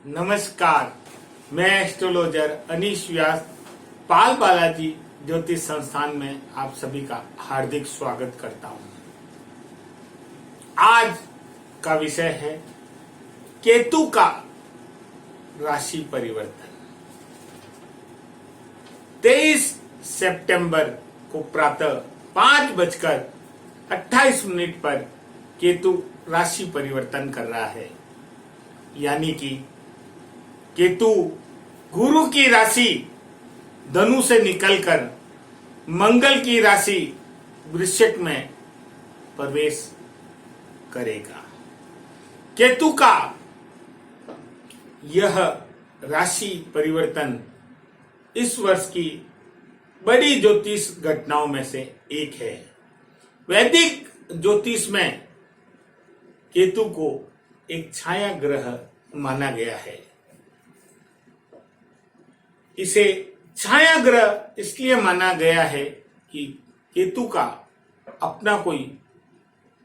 नमस्कार, मैं एस्ट्रोलॉजर अनीश व्यास पाल बालाजी ज्योतिष संस्थान में आप सभी का हार्दिक स्वागत करता हूं। आज का विषय है केतु का राशि परिवर्तन। 23 सितंबर को प्रातः 5:28 पर केतु राशि परिवर्तन कर रहा है, यानी कि केतु गुरु की राशि धनु से निकलकर मंगल की राशि वृश्चिक में प्रवेश करेगा। केतु का यह राशि परिवर्तन इस वर्ष की बड़ी ज्योतिष घटनाओं में से एक है। वैदिक ज्योतिष में केतु को एक छाया ग्रह माना गया है। इसे छाया ग्रह इसलिए माना गया है कि केतु का अपना कोई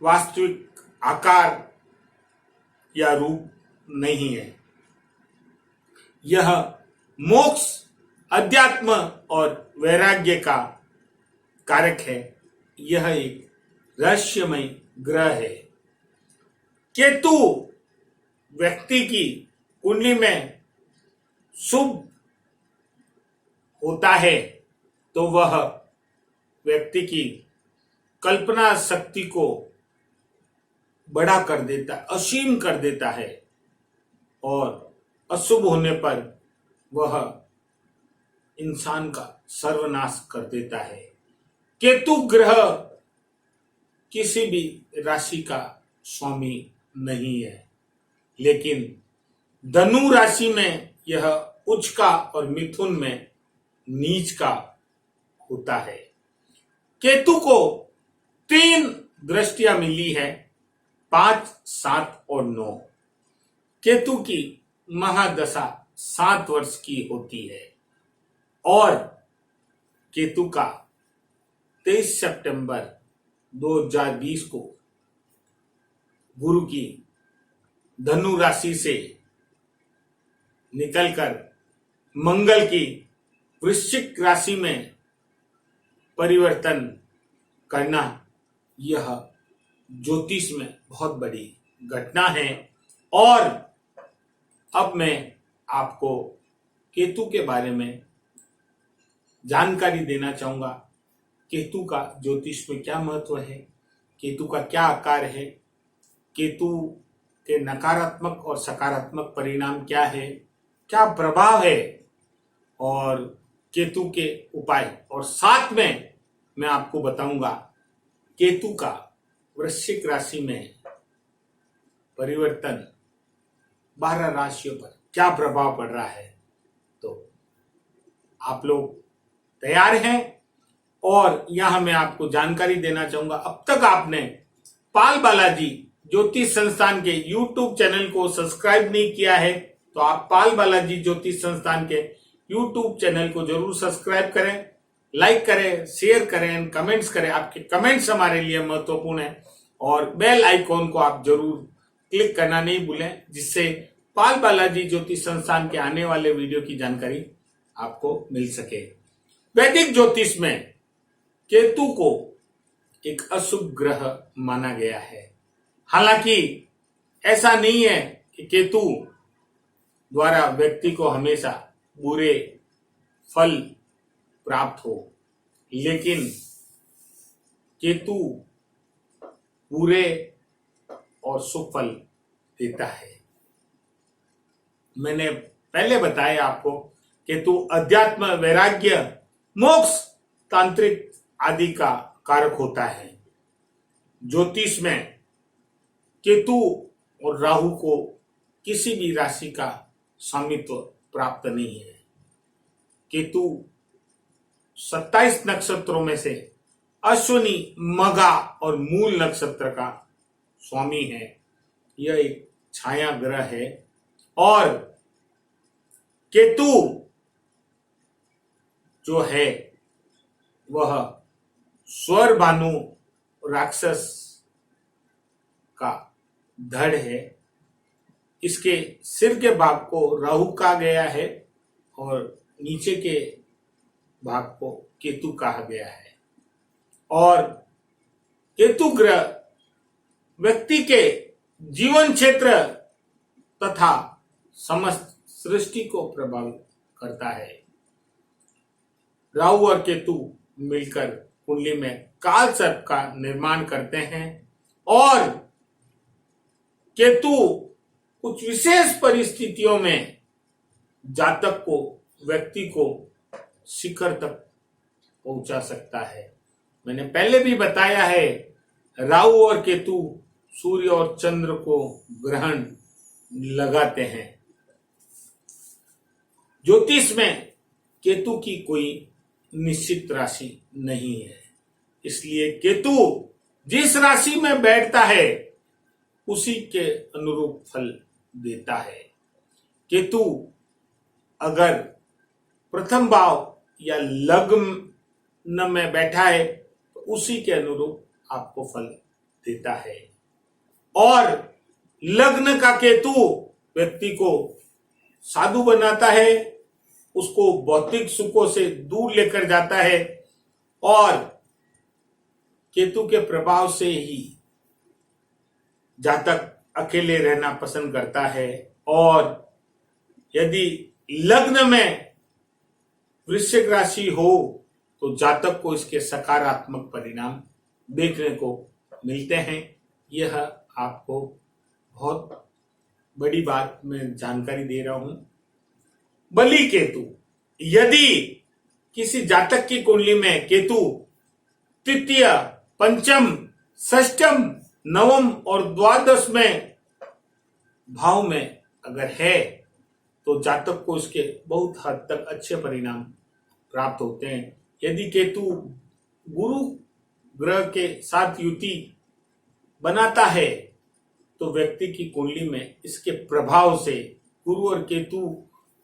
वास्तविक आकार या रूप नहीं है। यह मोक्ष, अध्यात्म और वैराग्य का कारक है। यह एक रहस्यमय ग्रह है। केतु व्यक्ति की कुंडली में शुभ होता है तो वह व्यक्ति की कल्पना शक्ति को बड़ा कर देता, असीम कर देता है, और अशुभ होने पर वह इंसान का सर्वनाश कर देता है। केतु ग्रह किसी भी राशि का स्वामी नहीं है, लेकिन धनु राशि में यह उच्च का और मिथुन में नीच का होता है। केतु को 3 दृष्टियां मिली है, 5, 7 और 9। केतु की महादशा 7 वर्ष की होती है और केतु का 23 सितंबर 2020 को गुरु की धनु राशि से निकलकर मंगल की वृश्चिक राशि में परिवर्तन करना, यह ज्योतिष में बहुत बड़ी घटना है। और अब मैं आपको केतु के बारे में जानकारी देना चाहूंगा। केतु का ज्योतिष में क्या महत्व है, केतु का क्या आकार है, केतु के नकारात्मक और सकारात्मक परिणाम क्या है, क्या प्रभाव है, और केतु के उपाय, और साथ में मैं आपको बताऊंगा केतु का वृश्चिक राशि में परिवर्तन 12 राशियों पर क्या प्रभाव पड़ रहा है। तो आप लोग तैयार हैं? और यहां मैं आपको जानकारी देना चाहूंगा, अब तक आपने पाल बालाजी ज्योतिष संस्थान के YouTube चैनल को सब्सक्राइब नहीं किया है तो आप पाल बालाजी ज्योतिष संस्थान के YouTube चैनल को जरूर सब्सक्राइब करें, लाइक करें, शेयर करें, कमेंट्स करें। आपके कमेंट्स हमारे लिए महत्वपूर्ण है, और बेल आइकॉन को आप जरूर क्लिक करना नहीं भूलें, जिससे पाल बालाजी ज्योतिष संस्थान के आने वाले वीडियो की जानकारी आपको मिल सके। वैदिक ज्योतिष में केतु को एक अशुभ ग्रह माना गया है। हालांकि ऐसा नहीं है कि केतु द्वारा व्यक्ति को हमेशा बुरे फल प्राप्त हो, लेकिन केतु बुरे और शुभ फल देता है। मैंने पहले बताया आपको, केतु अध्यात्म, वैराग्य, मोक्ष, तांत्रिक आदि का कारक होता है। ज्योतिष में केतु और राहु को किसी भी राशि का स्वामित्व प्राप्त नहीं है। केतु 27 नक्षत्रों में से अश्विनी, मघा और मूल नक्षत्र का स्वामी है। यह एक छाया ग्रह है, और केतु जो है वह स्वर भानु राक्षस का धड़ है। इसके सिर के भाग को राहु कहा गया है और नीचे के भाग को केतु कहा गया है। और केतु ग्रह व्यक्ति के जीवन क्षेत्र तथा समस्त सृष्टि को प्रभावित करता है। राहु और केतु मिलकर कुंडली में काल सर्प का निर्माण करते हैं और केतु कुछ विशेष परिस्थितियों में जातक को, व्यक्ति को शिखर तक पहुंचा सकता है। मैंने पहले भी बताया है, राहु और केतु सूर्य और चंद्र को ग्रहण लगाते हैं। ज्योतिष में केतु की कोई निश्चित राशि नहीं है, इसलिए केतु जिस राशि में बैठता है उसी के अनुरूप फल देता है। केतु अगर प्रथम भाव या लग्न में बैठा है तो उसी के अनुरूप आपको फल देता है। और लग्न का केतु व्यक्ति को साधु बनाता है, उसको भौतिक सुखों से दूर लेकर जाता है और केतु के प्रभाव से ही जातक अकेले रहना पसंद करता है। और यदि लग्न में वृश्चिक राशि हो तो जातक को इसके सकारात्मक परिणाम देखने को मिलते हैं। यह आपको बहुत बड़ी बात मैं जानकारी दे रहा हूं। बलि केतु, यदि किसी जातक की कुंडली में केतु तृतीय, पंचम, षष्ठम, नवम और द्वादश में भाव में अगर है तो जातक को इसके बहुत हद तक अच्छे परिणाम प्राप्त होते हैं। यदि केतु गुरु ग्रह के साथ युति बनाता है तो व्यक्ति की कुंडली में इसके प्रभाव से, गुरु और केतु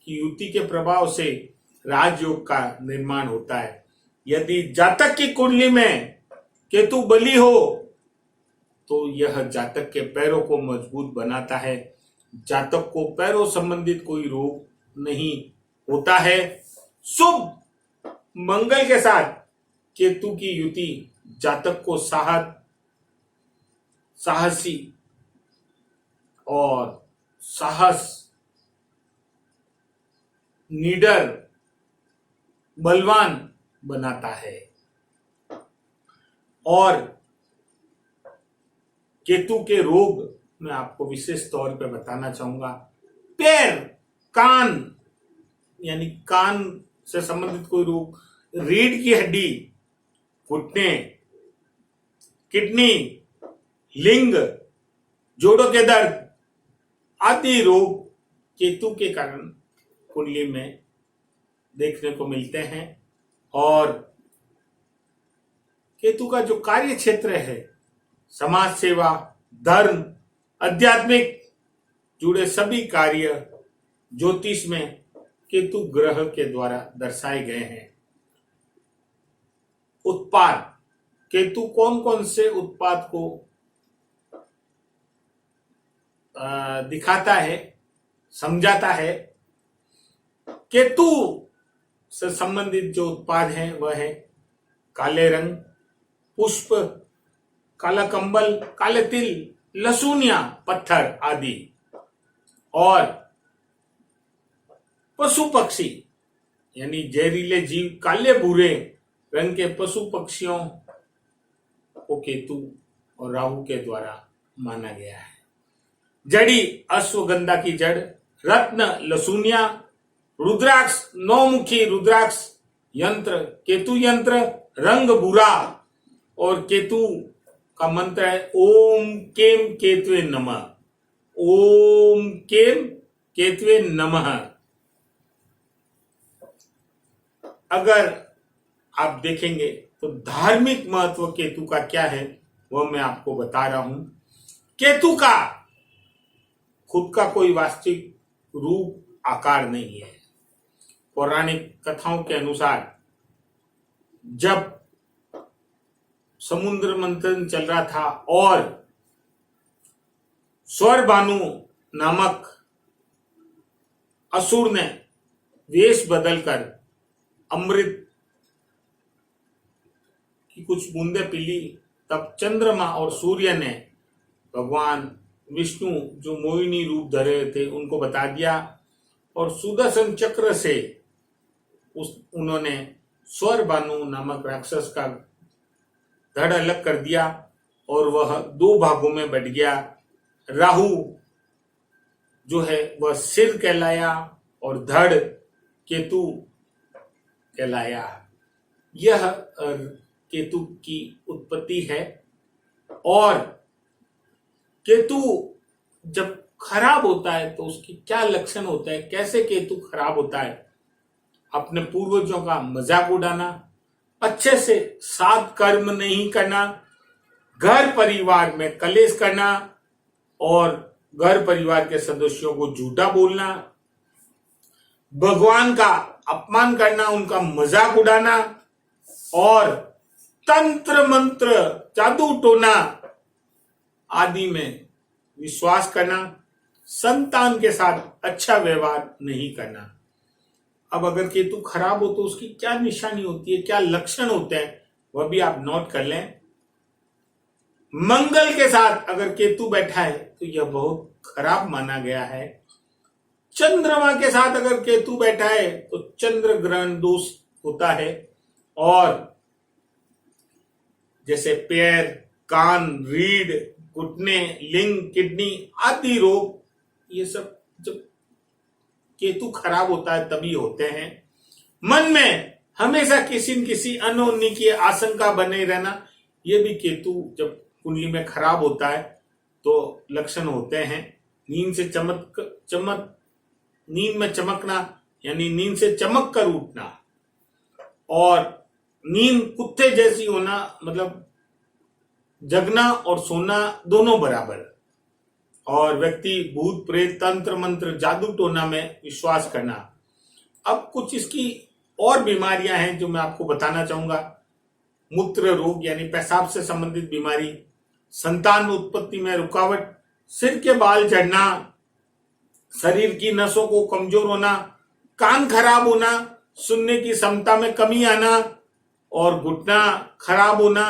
की युति के प्रभाव से राजयोग का निर्माण होता है। यदि जातक की कुंडली में केतु बली हो तो यह जातक के पैरों को मजबूत बनाता है। जातक को पैरों संबंधित कोई रोग नहीं होता है। शुभ मंगल के साथ केतु की युति जातक को साहसी और साहस, निडर, बलवान बनाता है। और केतु के रोग मैं आपको विशेष तौर पे बताना चाहूंगा। पैर, कान, यानी कान से संबंधित कोई रोग, रीढ़ की हड्डी, घुटने, किडनी, लिंग, जोड़ों के दर्द आदि रोग केतु के कारण कुंडली में देखने को मिलते हैं। और केतु का जो कार्य क्षेत्र है, समाज सेवा, धर्म, आध्यात्मिक जुड़े सभी कार्य ज्योतिष में केतु ग्रह के द्वारा दर्शाए गए हैं। उत्पाद, केतु कौन कौन से उत्पाद को दिखाता है, समझाता है। केतु से संबंधित जो उत्पाद हैं वह है काले रंग, पुष्प, काला कंबल, काले तिल, लहसुनिया, पत्थर आदि। और पशु पक्षी यानी जहरीले जीव, काले भूरे रंग के पशु पक्षियों को केतु और राहु के द्वारा माना गया है। जड़ी अश्वगंधा की जड़, रत्न लहसुनिया, रुद्राक्ष, नौमुखी रुद्राक्ष, यंत्र केतु यंत्र, रंग भूरा। और केतु का मंत्र है ओम केम केतवे नमः, ओम केम केतवे नमः। अगर आप देखेंगे तो धार्मिक महत्व केतु का क्या है वह मैं आपको बता रहा हूं। केतु का खुद का कोई वास्तविक रूप आकार नहीं है। पौराणिक कथाओं के अनुसार जब समुद्र मंथन चल रहा था और स्वर भानु नामक असुर ने वेश बदलकर अमृत की कुछ बूंदें पीली, तब चंद्रमा और सूर्य ने भगवान विष्णु जो मोहिनी रूप धरे थे उनको बता दिया और सुदर्शन चक्र से उन्होंने स्वर भानु नामक राक्षस का धड़ अलग कर दिया और वह दो भागों में बट गया। राहु जो है वह सिर कहलाया और धड़ केतु कहलाया। यह केतु की उत्पत्ति है। और केतु जब खराब होता है तो उसकी क्या लक्षण होता है, कैसे केतु खराब होता है? अपने पूर्वजों का मजाक उड़ाना, अच्छे से साथ कर्म नहीं करना, घर परिवार में कलेश करना और घर परिवार के सदस्यों को झूठा बोलना, भगवान का अपमान करना, उनका मजाक उड़ाना और तंत्र मंत्र जादू टोना आदि में विश्वास करना, संतान के साथ अच्छा व्यवहार नहीं करना। अब अगर केतु खराब हो तो उसकी क्या निशानी होती है, क्या लक्षण होते हैं, वह भी आप नोट कर लें। मंगल के साथ अगर केतु बैठा है तो यह बहुत खराब माना गया है। चंद्रमा के साथ अगर केतु बैठा है तो चंद्र ग्रहण दोष होता है। और जैसे पैर, कान, रीढ़, घुटने, लिंग, किडनी आदि रोग, ये सब जब केतु खराब होता है तभी होते हैं। मन में हमेशा किसी न किसी अनहोनी की आशंका बने रहना, ये भी केतु जब कुंडली में खराब होता है तो लक्षण होते हैं। नींद से नींद में चमकना यानी नींद से चमक कर उठना और नींद कुत्ते जैसी होना, मतलब जगना और सोना दोनों बराबर। और व्यक्ति भूत प्रेत, तंत्र मंत्र, जादू टोना में विश्वास करना। अब कुछ इसकी और बीमारियां हैं जो मैं आपको बताना चाहूंगा। मूत्र रोग यानी पेशाब से संबंधित बीमारी, संतान उत्पत्ति में रुकावट, सिर के बाल झड़ना, शरीर की नसों को कमजोर होना, कान खराब होना, सुनने की क्षमता में कमी आना और घुटना खराब होना।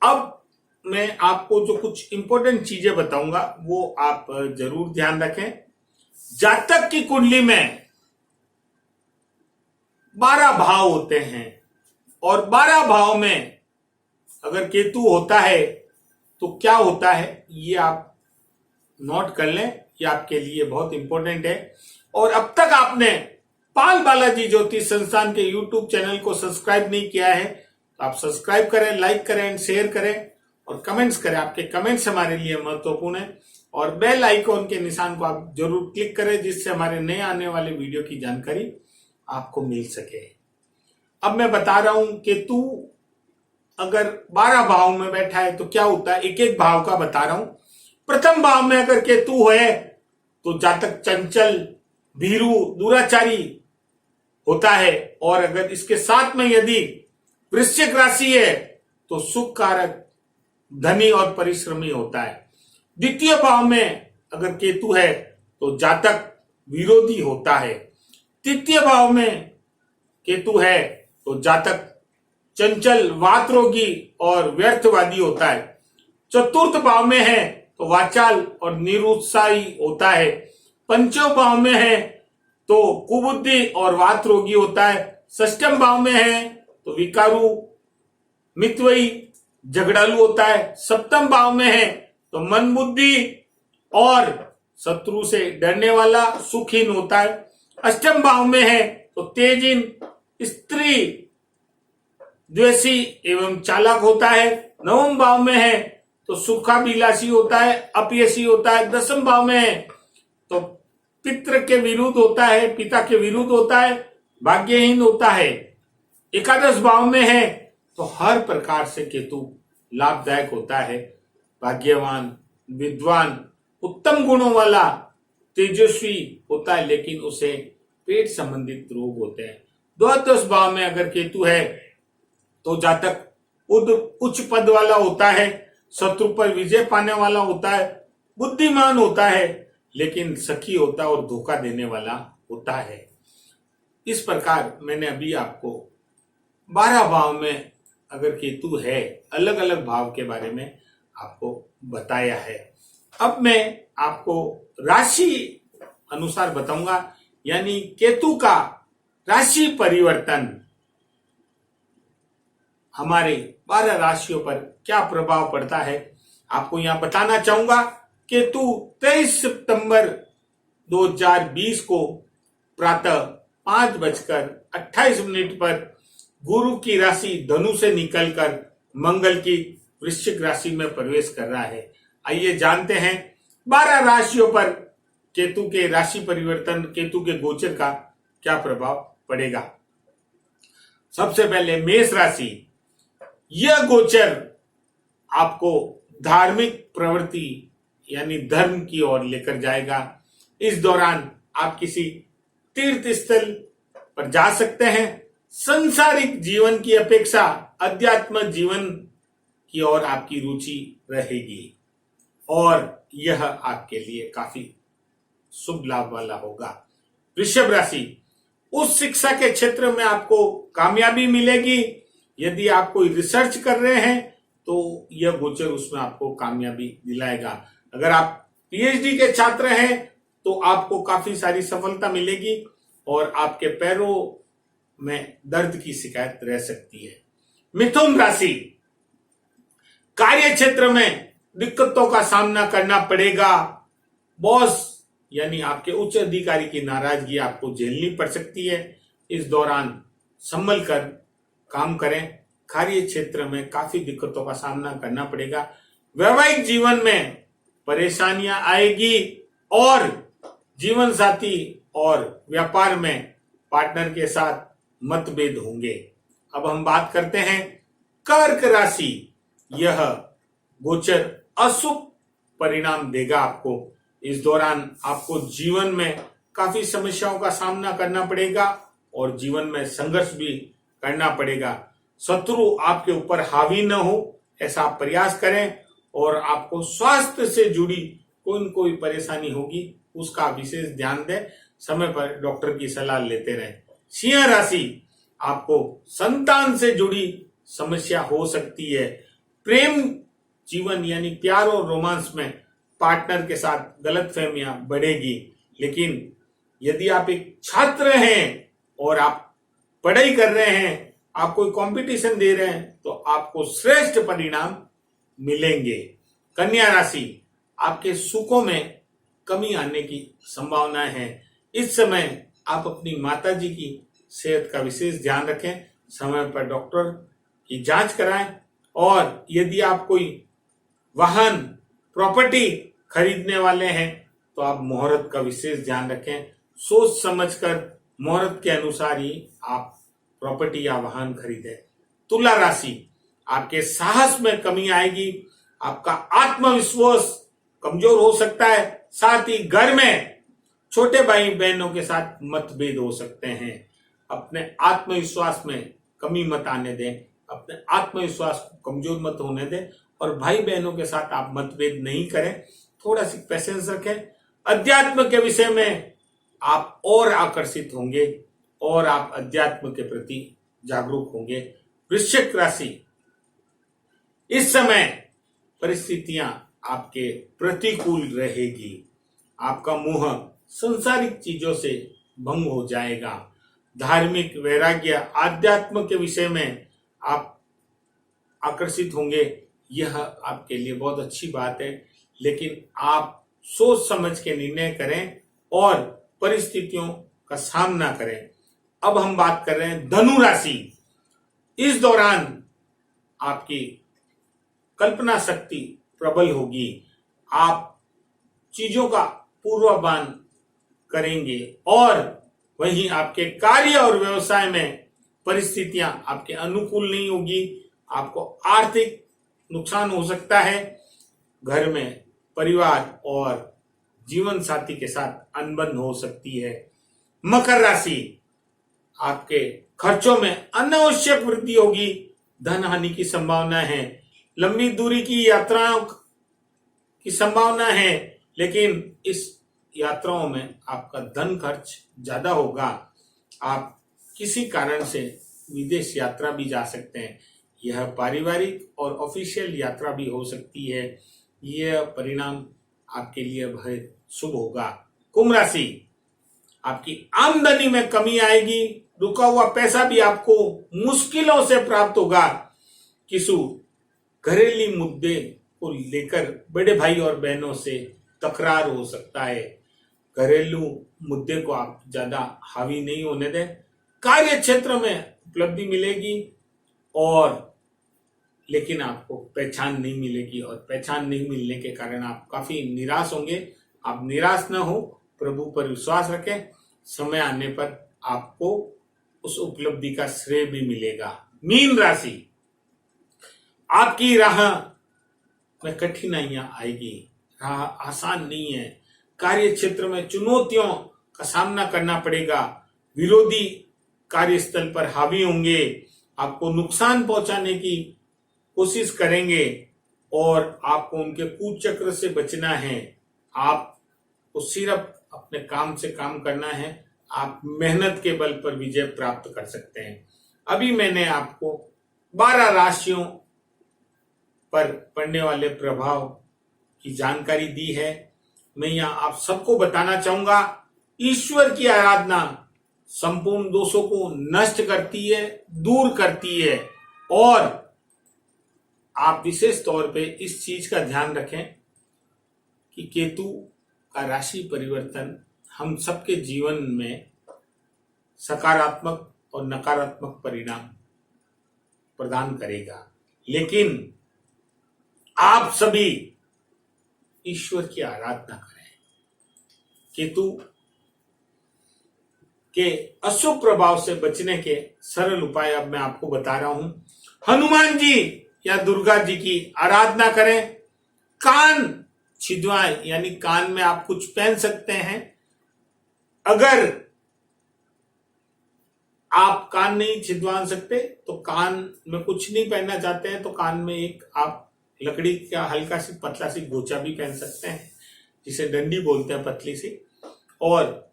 अब मैं आपको जो कुछ इंपॉर्टेंट चीजें बताऊंगा वो आप जरूर ध्यान रखें। जातक की कुंडली में 12 भाव होते हैं और 12 भाव में अगर केतु होता है तो क्या होता है ये आप नोट कर लें, ये आपके लिए बहुत इंपॉर्टेंट है। और अब तक आपने पाल बालाजी ज्योतिष संस्थान के यूट्यूब चैनल को सब्सक्राइब नहीं किया है तो आप सब्सक्राइब करें, लाइक करें एंड शेयर करें और कमेंट्स करें। आपके कमेंट्स हमारे लिए महत्वपूर्ण है। और बेल आइकॉन के निशान को आप जरूर क्लिक करें जिससे हमारे नए आने वाले वीडियो की जानकारी आपको मिल सके। अब मैं बता रहा हूं केतु अगर 12 भाव में बैठा है तो क्या होता है, एक एक भाव का बता रहा हूं। प्रथम भाव में अगर केतु है तो जातक चंचल, भीरू, दुराचारी होता है। और अगर इसके साथ में यदि वृश्चिक राशि है तो सुख कारक, धनी और परिश्रमी होता है। द्वितीय भाव में अगर केतु है तो जातक विरोधी होता है। तृतीय भाव में केतु है तो जातक चंचल, वात रोगी और व्यर्थवादी होता है। चतुर्थ भाव में है तो वाचाल और निरुत्साही होता है। पंचम भाव में है तो कुबुद्धि और वात रोगी होता है। षष्ठम भाव में है तो विकारु, मितव्ययी, झगड़ालू होता है। सप्तम भाव में है तो मन बुद्धि और शत्रु से डरने वाला, सुखहीन होता है। अष्टम भाव में है तो तेजहीन, स्त्री द्वेषी एवं चालाक होता है। नवम भाव में है तो सुखाभिलाषी होता है, अपयशी होता है। दसम भाव में है तो पितृ के विरुद्ध होता है, पिता के विरुद्ध होता है, भाग्यहीन होता है। एकादश भाव में है तो हर प्रकार से केतु लाभदायक होता है, भाग्यवान, विद्वान, उत्तम गुणों वाला, तेजस्वी होता है, लेकिन उसे पेट संबंधित रोग होते हैं। द्वादश भाव में अगर केतु है तो जातक उच्च पद वाला होता है, शत्रु पर विजय पाने वाला होता है, बुद्धिमान होता है, लेकिन सखी होता है और धोखा देने वाला होता है। इस प्रकार मैंने अभी आपको 12 भाव में अगर केतु है, अलग अलग भाव के बारे में आपको बताया है। अब मैं आपको राशि अनुसार बताऊंगा, यानी केतु का राशि परिवर्तन हमारे 12 राशियों पर क्या प्रभाव पड़ता है, आपको यहां बताना चाहूंगा। केतु 23 सितंबर 2020 को प्रातः 5:28 पर गुरु की राशि धनु से निकलकर मंगल की वृश्चिक राशि में प्रवेश कर रहा है। आइए जानते हैं 12 राशियों पर केतु के राशि परिवर्तन, केतु के गोचर का क्या प्रभाव पड़ेगा। सबसे पहले मेष राशि, यह गोचर आपको धार्मिक प्रवृत्ति यानी धर्म की ओर लेकर जाएगा। इस दौरान आप किसी तीर्थ स्थल पर जा सकते हैं। संसारिक जीवन की अपेक्षा अध्यात्म जीवन की ओर आपकी रुचि रहेगी और यह आपके लिए काफी शुभ लाभ वाला होगा। वृषभ राशि, उस शिक्षा के क्षेत्र में आपको कामयाबी मिलेगी। यदि आप कोई रिसर्च कर रहे हैं तो यह गोचर उसमें आपको कामयाबी दिलाएगा। अगर आप पीएचडी के छात्र हैं तो आपको काफी सारी सफलता मिलेगी और आपके पैरों में दर्द की शिकायत रह सकती है। मिथुन राशि, कार्य क्षेत्र में दिक्कतों का सामना करना पड़ेगा। बॉस यानी आपके उच्च अधिकारी की नाराजगी आपको झेलनी पड़ सकती है। इस दौरान संभल कर काम करें। कार्य क्षेत्र में काफी दिक्कतों का सामना करना पड़ेगा। वैवाहिक जीवन में परेशानियां आएगी और जीवन साथी और व्यापार में पार्टनर के साथ मतभेद होंगे। अब हम बात करते हैं कर्क राशि, यह गोचर अशुभ परिणाम देगा आपको। इस दौरान आपको जीवन में काफी समस्याओं का सामना करना पड़ेगा और जीवन में संघर्ष भी करना पड़ेगा। शत्रु आपके ऊपर हावी न हो ऐसा आप प्रयास करें और आपको स्वास्थ्य से जुड़ी कोई न कोई परेशानी होगी उसका विशेष ध्यान दें। समय पर डॉक्टर की सलाह लेते रहें। सिंह राशि, आपको संतान से जुड़ी समस्या हो सकती है। प्रेम जीवन यानी प्यार और रोमांस में पार्टनर के साथ गलतफहमियां बढ़ेगी। लेकिन यदि आप एक छात्र हैं और आप पढ़ाई कर रहे हैं, आप कोई कंपटीशन दे रहे हैं तो आपको श्रेष्ठ परिणाम मिलेंगे। कन्या राशि, आपके सुखों में कमी आने की संभावना है। इस समय आप अपनी माताजी की सेहत का विशेष ध्यान रखें। समय पर डॉक्टर की जांच कराएं और यदि आप कोई वाहन प्रॉपर्टी खरीदने वाले हैं तो आप मुहूर्त का विशेष ध्यान रखें। सोच समझकर मुहूर्त के अनुसार ही आप प्रॉपर्टी या वाहन खरीदें। तुला राशि, आपके साहस में कमी आएगी। आपका आत्मविश्वास कमजोर हो सकता है। साथ ही घर में छोटे भाई बहनों के साथ मतभेद हो सकते हैं। अपने आत्मविश्वास में कमी मत आने दें, अपने आत्मविश्वास को कमजोर मत होने दें और भाई बहनों के साथ आप मतभेद नहीं करें। थोड़ा सी पेशेंस रखें। अध्यात्म के विषय में आप और आकर्षित होंगे और आप अध्यात्म के प्रति जागरूक होंगे। वृश्चिक राशि, इस समय परिस्थितियां आपके प्रतिकूल रहेगी। आपका मुंह संसारिक चीजों से भंग हो जाएगा। धार्मिक वैराग्य आध्यात्म के विषय में आप आकर्षित होंगे। यह आपके लिए बहुत अच्छी बात है, लेकिन आप सोच समझ के निर्णय करें और परिस्थितियों का सामना करें। अब हम बात कर रहे हैं धनु राशि। इस दौरान आपकी कल्पना शक्ति प्रबल होगी। आप चीजों का पूर्वाभान करेंगे और वहीं आपके कार्य और व्यवसाय में परिस्थितियां आपके अनुकूल नहीं होगी। आपको आर्थिक नुकसान हो सकता है। घर में परिवार और जीवन साथी के साथ अनबन हो सकती है। मकर राशि, आपके खर्चों में अनावश्यक वृद्धि होगी। धन हानि की संभावना है। लंबी दूरी की यात्राओं की संभावना है, लेकिन इस यात्राओं में आपका धन खर्च ज्यादा होगा। आप किसी कारण से विदेश यात्रा भी जा सकते हैं। यह पारिवारिक और ऑफिशियल यात्रा भी हो सकती है। यह परिणाम आपके लिए बहुत शुभ होगा। कुंभ राशि, आपकी आमदनी में कमी आएगी। रुका हुआ पैसा भी आपको मुश्किलों से प्राप्त होगा। किसी घरेलू मुद्दे को लेकर बड़े भाई और बहनों से तकरार हो सकता है। घरेलू मुद्दे को आप ज्यादा हावी नहीं होने दें। कार्य क्षेत्र में उपलब्धि मिलेगी और लेकिन आपको पहचान नहीं मिलेगी, और पहचान नहीं मिलने के कारण आप काफी निराश होंगे। आप निराश न हो, प्रभु पर विश्वास रखें। समय आने पर आपको उस उपलब्धि का श्रेय भी मिलेगा। मीन राशि, आपकी राह में कठिनाइयां आएगी। राह आसान नहीं है। कार्य क्षेत्र में चुनौतियों का सामना करना पड़ेगा। विरोधी कार्यस्थल पर हावी होंगे, आपको नुकसान पहुंचाने की कोशिश करेंगे और आपको उनके कुचक्र से बचना है। आपको सिर्फ अपने काम से काम करना है। आप मेहनत के बल पर विजय प्राप्त कर सकते हैं। अभी मैंने आपको 12 राशियों पर पड़ने वाले प्रभाव की जानकारी दी है। मैं यहाँ आप सबको बताना चाहूंगा, ईश्वर की आराधना संपूर्ण दोषों को नष्ट करती है, दूर करती है। और आप विशेष तौर पे इस चीज का ध्यान रखें कि केतु का राशि परिवर्तन हम सबके जीवन में सकारात्मक और नकारात्मक परिणाम प्रदान करेगा, लेकिन आप सभी ईश्वर की आराधना करें। केतु के अशुभ प्रभाव से बचने के सरल उपाय अब मैं आपको बता रहा हूं। हनुमान जी या दुर्गा जी की आराधना करें। कान छिदवाएं, यानी कान में आप कुछ पहन सकते हैं। अगर आप कान नहीं छिदवा सकते तो कान में कुछ नहीं पहनना चाहते हैं तो कान में एक आप लकड़ी का हल्का सी पतला सी गोचा भी पहन सकते हैं, जिसे डंडी बोलते हैं, पतली सी। और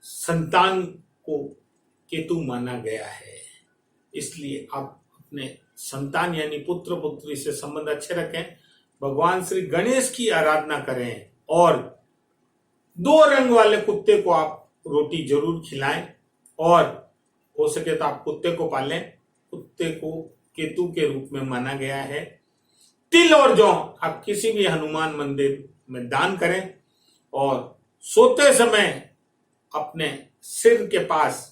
संतान को केतु माना गया है, इसलिए आप अपने संतान यानी पुत्र पुत्री से संबंध अच्छे रखें। भगवान श्री गणेश की आराधना करें और 2 रंग वाले कुत्ते को आप रोटी जरूर खिलाएं, और हो सके तो आप कुत्ते को पालें। कुत्ते को केतु के रूप में माना गया है। तिल और जौ आप किसी भी हनुमान मंदिर में दान करें, और सोते समय अपने सिर के पास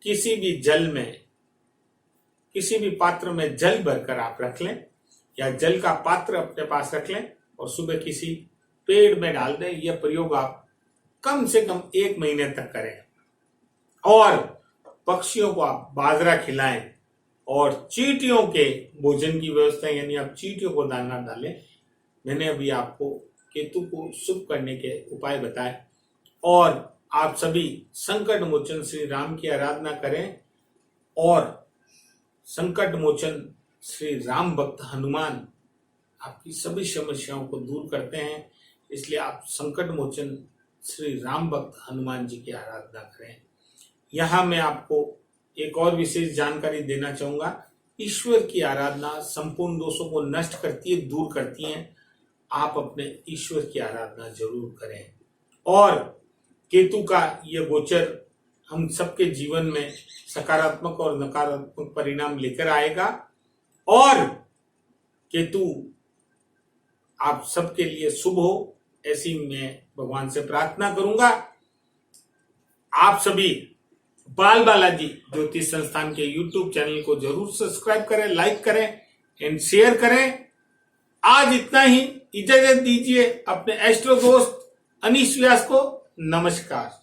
किसी भी जल में, किसी भी पात्र में जल भरकर आप रख लें, या जल का पात्र अपने पास रख लें और सुबह किसी पेड़ में डाल दें। यह प्रयोग आप कम से कम 1 महीने तक करें। और पक्षियों को आप बाजरा खिलाएं, और चींटियों के भोजन की व्यवस्था, यानी आप चींटियों को दाना डालें। मैंने अभी आपको केतु को शुभ करने के उपाय बताए। और आप सभी संकट मोचन श्री राम की आराधना करें, और संकट मोचन श्री राम भक्त हनुमान आपकी सभी समस्याओं को दूर करते हैं। इसलिए आप संकट मोचन श्री राम भक्त हनुमान जी की आराधना करें। यहाँ मैं आपको एक और विशेष जानकारी देना चाहूंगा। ईश्वर की आराधना संपूर्ण दोषों को नष्ट करती है, दूर करती है। आप अपने ईश्वर की आराधना जरूर करें। और केतु का यह गोचर हम सबके जीवन में सकारात्मक और नकारात्मक परिणाम लेकर आएगा, और केतु आप सबके लिए शुभ हो, ऐसी मैं भगवान से प्रार्थना करूंगा। आप सभी बाल बालाजी ज्योतिष संस्थान के YouTube चैनल को जरूर सब्सक्राइब करें, लाइक करें एंड शेयर करें। आज इतना ही, इजाजत दीजिए अपने एस्ट्रो दोस्त अनीश व्यास को। नमस्कार।